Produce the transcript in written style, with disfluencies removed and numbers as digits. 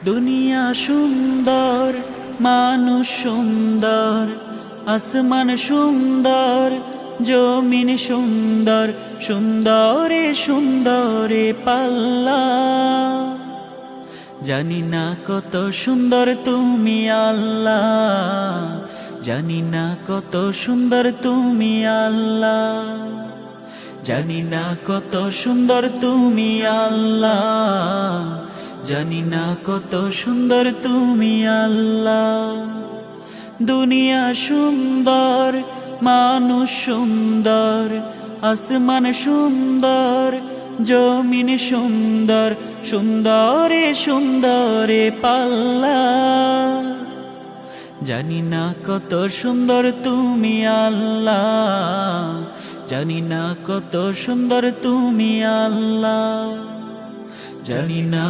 দুনিয়া সুন্দর, মানুষ সুন্দর, আসমান সুন্দর, জমিন সুন্দর, সুন্দরে সুন্দরে পাল্লা। জানি না কত সুন্দর তুমি আল্লাহ, জানি না কত সুন্দর তুমি আল্লাহ, জানি না কত সুন্দর তুমি আল্লাহ, জানি না কত সুন্দর তুমি আল্লাহ। দুনিয়া সুন্দর, মানুষ সুন্দর, আসমান সুন্দর, জমিন সুন্দর, সুন্দরে সুন্দরে পাল্লা। জানি না কত সুন্দর তুমি আল্লাহ, জানি না কত সুন্দর তুমি আল্লাহ, জানি না।